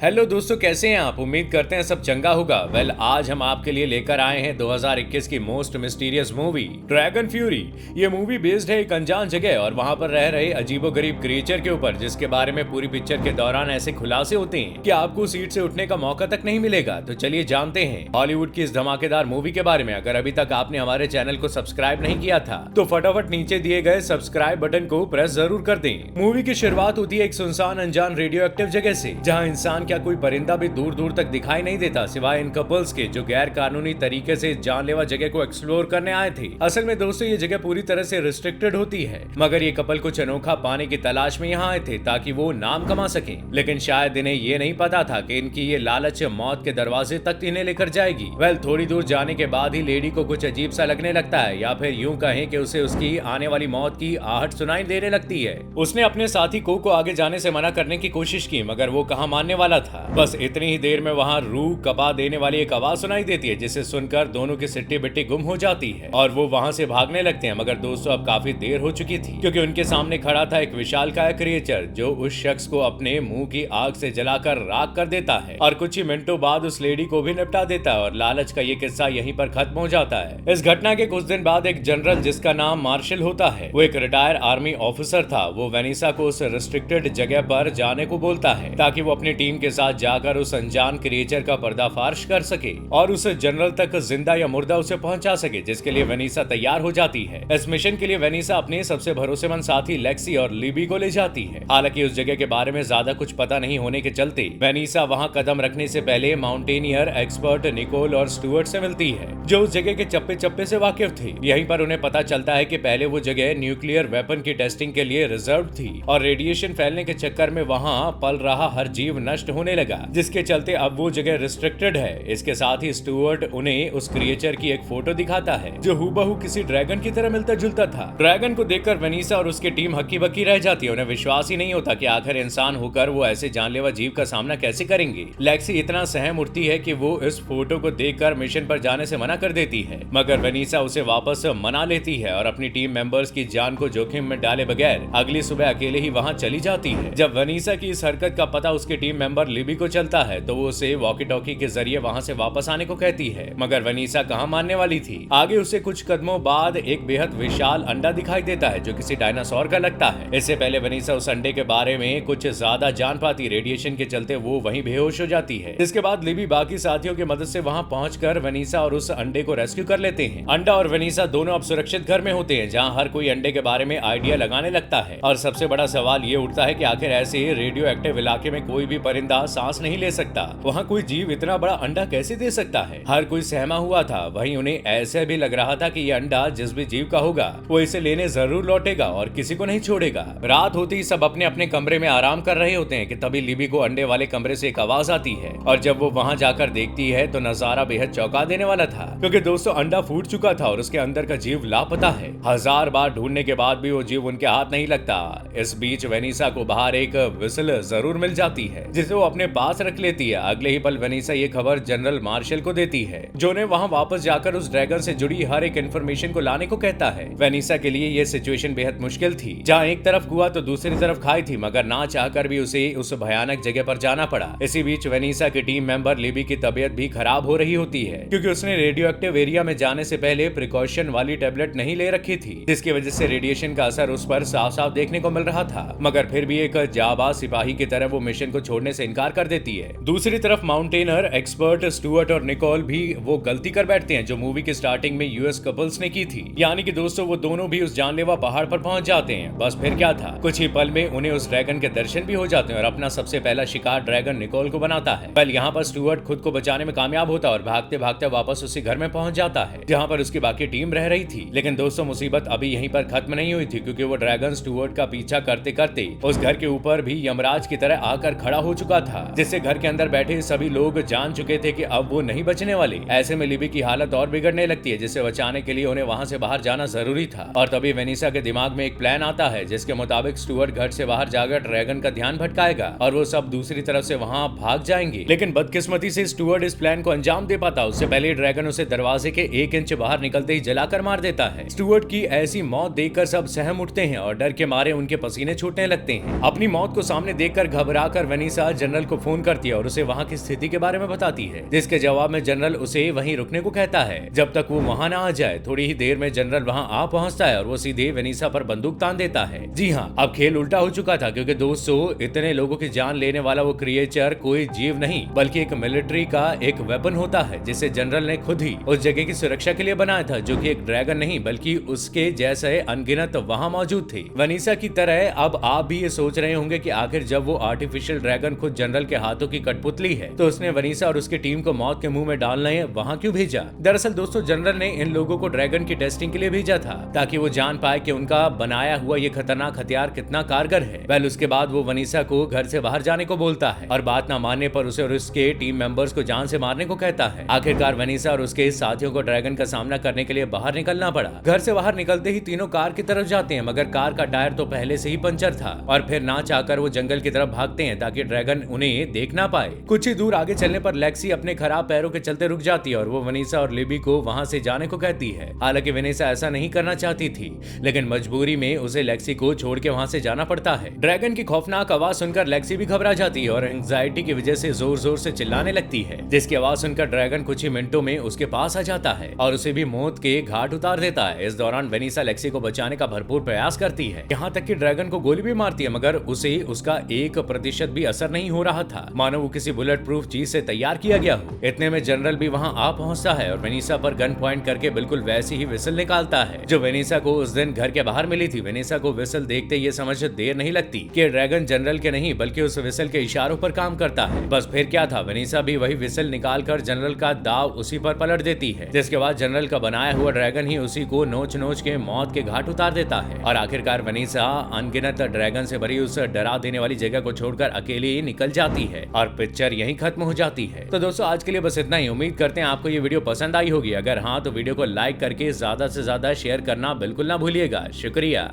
Hello दोस्तों, कैसे हैं आप। उम्मीद करते हैं सब चंगा होगा। आज हम आपके लिए लेकर आए हैं 2021 की most mysterious movie dragon fury. ये मूवी बेस्ड है एक अनजान जगह और वहां पर रह रहे अजीबोगरीब क्रिएचर के ऊपर, जिसके बारे में पूरी पिक्चर के दौरान ऐसे खुलासे होते हैं कि आपको सीट से उठने का मौका तक नहीं मिलेगा। तो चलिए जानते हैं हॉलीवुड की इस धमाकेदार मूवी के बारे में। अगर अभी तक आपने हमारे चैनल को सब्सक्राइब नहीं किया था तो फटाफट नीचे दिए गए सब्सक्राइब बटन को प्रेस जरूर कर दें। मूवी की शुरुआत होती है एक सुनसान अनजान रेडियो एक्टिव जगह से, जहाँ इंसान क्या कोई परिंदा भी दूर दूर तक दिखाई नहीं देता, सिवाय इन कपल्स के जो गैर कानूनी तरीके से जानलेवा जगह को एक्सप्लोर करने आए थे। असल में दोस्तों ये जगह पूरी तरह से रिस्ट्रिक्टेड होती है, मगर ये कपल कुछ अनोखा पाने की तलाश में यहाँ आए थे ताकि वो नाम कमा सके। लेकिन शायद इन्हें ये नहीं पता था कि इनकी ये लालच मौत के दरवाजे तक इन्हें लेकर जाएगी। थोड़ी दूर जाने के बाद ही लेडी को कुछ अजीब सा लगने लगता है, या फिर यूं कहें कि उसे उसकी आने वाली मौत की आहट सुनाई देने लगती है। उसने अपने साथी को आगे जाने से मना करने की कोशिश की, मगर वो कहाँ मानने वाला था। बस इतनी ही देर में वहाँ रूह कपा देने वाली एक आवाज सुनाई देती है, जिसे सुनकर दोनों की सिट्टी बिट्टी गुम हो जाती है और वो वहाँ से भागने लगते हैं। मगर दोस्तों अब काफी देर हो चुकी थी, क्योंकि उनके सामने खड़ा था एक विशालकाय क्रिएचर जो उस शख्स को अपने मुंह की आग से जलाकर राख कर देता है और कुछ ही मिनटों बाद उस लेडी को भी निपटा देता है। और लालच का ये किस्सा यहीं पर खत्म हो जाता है। इस घटना के कुछ दिन बाद एक जनरल जिसका नाम मार्शल होता है, वो एक रिटायर आर्मी ऑफिसर था, वो वेनिसा को उस रिस्ट्रिक्टेड जगह पर जाने को बोलता है ताकि वो अपनी टीम के साथ जाकर उस अनजान क्रिएचर का पर्दाफाश कर सके और उस जनरल तक जिंदा या मुर्दा उसे पहुंचा सके, जिसके लिए वेनिसा तैयार हो जाती है। इस मिशन के लिए वेनिसा अपने सबसे भरोसेमंद साथी लेक्सी और लिबी को ले जाती है। हालांकि उस जगह के बारे में ज्यादा कुछ पता नहीं होने के चलते वेनिसा वहां कदम रखने से पहले माउंटेनियर एक्सपर्ट निकोल और स्टुअर्ट से मिलती है, जो उस जगह के चप्पे चप्पे से वाकिफ थे। यहीं पर उन्हें पता चलता है कि पहले वो जगह न्यूक्लियर वेपन की टेस्टिंग के लिए रिजर्व थी और रेडिएशन फैलने के चक्कर में वहाँ पल रहा हर जीव नष्ट होने लगा, जिसके चलते अब वो जगह रिस्ट्रिक्टेड है। इसके साथ ही स्टुअर्ट उन्हें उस क्रिएचर की एक फोटो दिखाता है जो हूबहू किसी ड्रैगन की तरह मिलता जुलता था। ड्रैगन को देखकर वेनिसा और उसकी टीम हक्की बक्की रह जाती है। उन्हें विश्वास ही नहीं होता कि आखिर इंसान होकर वो ऐसे जानलेवा जीव का सामना कैसे करेंगे। लेक्सी इतना सहम उठती है कि वो इस फोटो को देखकर मिशन पर जाने से मना कर देती है, मगर वेनिसा उसे वापस मना लेती है और अपनी टीम मेंबर्स की जान को जोखिम में डाले बगैर अगली सुबह अकेले ही वहां चली जाती है। जब वेनिसा की इस हरकत का पता उसके टीम मेंबर लिबी को चलता है तो वो उसे वॉकी टॉकी के जरिए वहां से वापस आने को कहती है, मगर वेनिसा कहां मानने वाली थी। आगे उसे कुछ कदमों बाद एक बेहद विशाल अंडा दिखाई देता है जो किसी डायनासोर का लगता है। इससे पहले वेनिसा उस अंडे के बारे में कुछ ज्यादा जान पाती, रेडिएशन के चलते वो वहीं बेहोश हो जाती है। इसके बाद लिबी बाकी साथियों की मदद से वहां पहुंचकर वेनिसा और उस अंडे को रेस्क्यू कर लेते हैं। अंडा और वेनिसा दोनों अब सुरक्षित घर में होते हैं, जहां हर कोई अंडे के बारे में आइडिया लगाने लगता है। और सबसे बड़ा सवाल ये उठता है कि आखिर ऐसे रेडियो एक्टिव इलाके में कोई भी परिंदा सांस नहीं ले सकता, वहाँ कोई जीव इतना बड़ा अंडा कैसे दे सकता है। हर कोई सहमा हुआ था। वहीं उन्हें ऐसे भी लग रहा था कि ये अंडा जिस भी जीव का होगा वो इसे लेने जरूर लौटेगा और किसी को नहीं छोड़ेगा। रात होती ही सब अपने अपने कमरे में आराम कर रहे होते हैं कि तभी लिबी को अंडे वाले कमरे से एक आवाज आती है, और जब वो वहां जाकर देखती है तो नजारा बेहद चौंका देने वाला था, क्योंकि दोस्तों अंडा फूट चुका था और उसके अंदर का जीव लापता है। हजार बार ढूंढने के बाद भी वो जीव उनके हाथ नहीं लगता। इस बीच वेनिसा को बाहर एक विसल जरूर मिल जाती है, जिसे वो अपने पास रख लेती है। अगले ही पल वेनिसा ये खबर जनरल मार्शल को देती है, जो उन्हें वहां वापस जाकर उस ड्रैगन से जुड़ी हर एक इन्फॉर्मेशन को लाने को कहता है। वेनिसा के लिए ये सिचुएशन बेहद मुश्किल थी, जहाँ एक तरफ कुआं तो दूसरी तरफ खाई थी, मगर ना चाहकर भी उसे उस भयानक जगह पर जाना पड़ा। इसी बीच वेनिसा की टीम मेंबर लिबी की तबीयत भी खराब हो रही होती है, क्योंकि उसने रेडियो एक्टिव एरिया में जाने से पहले प्रिकॉशन वाली टेबलेट नहीं ले रखी थी, जिसकी वजह से रेडिएशन का असर उस पर साफ साफ देखने को मिल रहा था। मगर फिर भी एक जाबाज सिपाही की तरह वो मिशन को छोड़ने से इनकार कर देती है। दूसरी तरफ माउंटेनर एक्सपर्ट स्टुअर्ट और निकोल भी वो गलती कर बैठते हैं जो मूवी की स्टार्टिंग में यूएस कपल्स ने की थी, यानी कि दोस्तों वो दोनों भी उस जानलेवा पहाड़ पर पहुंच जाते हैं। बस फिर क्या था, कुछ ही पल में उन्हें उस ड्रैगन के दर्शन भी हो जाते हैं और अपना सबसे पहला शिकार ड्रैगन निकोल को बनाता है। यहाँ पर स्टुअर्ट खुद को बचाने में कामयाब होता है और भागते भागते वापस उसी घर में पहुंच जाता है जहाँ पर उसकी बाकी टीम रह रही थी। लेकिन दोस्तों मुसीबत अभी यहीं पर खत्म नहीं हुई थी, क्योंकि वो ड्रैगन स्टुअर्ट का पीछा करते करते उस घर के ऊपर भी यमराज की तरह आकर खड़ा हो चुका था, जिससे घर के अंदर बैठे सभी लोग जान चुके थे कि अब वो नहीं बचने वाले। ऐसे में लिबी की हालत और बिगड़ने लगती है, जिसे बचाने के लिए उन्हें वहां से बाहर जाना जरूरी था। और तभी वेनिसा के दिमाग में एक प्लान आता है, जिसके मुताबिक स्टुअर्ट घर से बाहर जाकर ड्रैगन का ध्यान भटकाएगा और वो सब दूसरी तरफ से वहां भाग जाएंगे। लेकिन बदकिस्मती से स्टुअर्ट इस प्लान को अंजाम दे पाता। उससे पहले ड्रैगन उसे दरवाजे के 1 इंच बाहर निकलते ही जलाकर मार देता है। स्टुअर्ट की ऐसी मौत देखकर सब सहम उठते हैं और डर के मारे उनके पसीने छूटने लगते हैं। अपनी मौत को सामने देखकर घबराकर वेनिसा जनरल को फोन करती है और उसे वहाँ की स्थिति के बारे में बताती है, जिसके जवाब में जनरल उसे वहीं रुकने को कहता है जब तक वो वहाँ ना आ जाए। थोड़ी ही देर में जनरल वहाँ आ पहुँचता है और वो सीधे वेनिसा पर बंदूक तान देता है। जी हाँ, अब खेल उल्टा हो चुका था, क्योंकि दोस्तों इतने लोगों की जान लेने वाला वो क्रिएचर कोई जीव नहीं बल्कि एक मिलिट्री का एक वेपन होता है, जिसे जनरल ने खुद ही उस जगह की सुरक्षा के लिए बनाया था, जो कि एक ड्रैगन नहीं बल्कि उसके जैसे अनगिनत वहाँ मौजूद थे। वेनिसा की तरह अब आप भी ये सोच रहे होंगे कि आखिर जब वो आर्टिफिशियल ड्रैगन खुद जनरल के हाथों की कठपुतली है तो उसने वेनिसा और उसकी टीम को मौत के मुंह में डालने वहाँ क्यों भेजा। दरअसल दोस्तों, जनरल ने इन लोगों को ड्रैगन की टेस्टिंग के लिए भेजा था ताकि वो जान पाए कि उनका बनाया हुआ ये खतरनाक हथियार कितना कारगर है। वेल उसके बाद वो वेनिसा को घर से बाहर जाने को बोलता है और बात ना मानने पर उसे और उसके टीम मेंबर्स को जान से मारने को कहता है। आखिरकार वेनिसा और उसके साथियों को ड्रैगन का सामना करने के लिए बाहर निकलना पड़ा। घर से बाहर निकलते ही तीनों कार की तरफ जाते हैं, मगर कार का टायर तो पहले से ही पंचर था और फिर ना चाहकर वो जंगल की तरफ भागते हैं ताकि ड्रैगन उन्हें देख ना पाए। कुछ ही दूर आगे चलने पर लेक्सी अपने खराब पैरों के चलते रुक जाती है और वो वेनिसा और लिबी को वहां से जाने को कहती है। हालांकि वेनिसा ऐसा नहीं करना चाहती थी, लेकिन मजबूरी में उसे लेक्सी को छोड़ के वहां से जाना पड़ता है। ड्रैगन की खौफनाक आवाज सुनकर लेक्सी भी घबरा जाती है और एंजाइटी की वजह से जोर जोर से चिल्लाने लगती है, जिसकी आवाज सुनकर ड्रैगन कुछ ही मिनटों में उसके पास आ जाता है और उसे भी मौत के घाट उतार देता है। इस दौरान वेनिसा लेक्सी को बचाने का भरपूर प्रयास करती है, यहाँ तक कि ड्रैगन को गोली भी मारती है, मगर उसे उसका 1% भी असर नहीं हो रहा था, मानो वो किसी बुलेट प्रूफ चीज से तैयार किया गया हो। इतने में जनरल भी वहाँ आ पहुंचता है और वेनिसा पर गन पॉइंट करके बिल्कुल वैसी ही विसल निकालता है जो वेनिसा को उस दिन घर के बाहर मिली थी। वेनिसा को विसल देखते ये समझ देर नहीं लगती कि ड्रैगन जनरल के नहीं बल्कि उस विसल के इशारों पर काम करता है। बस फिर क्या था, वेनिसा भी वही विसल निकालकर जनरल का दाव उसी पर पलट देती है, जिसके बाद जनरल का बनाया हुआ ड्रैगन ही उसी को नोच नोच के मौत के घाट उतार देता है और आखिरकार वेनिसा अनगिनत ड्रैगन से भरी उस डरा देने वाली जगह को छोड़कर अकेली निकल जाती है और पिक्चर यहीं खत्म हो जाती है। तो दोस्तों आज के लिए बस इतना ही। उम्मीद करते हैं आपको ये वीडियो पसंद आई होगी। अगर हाँ तो वीडियो को लाइक करके ज्यादा से ज्यादा शेयर करना बिल्कुल ना भूलिएगा। शुक्रिया।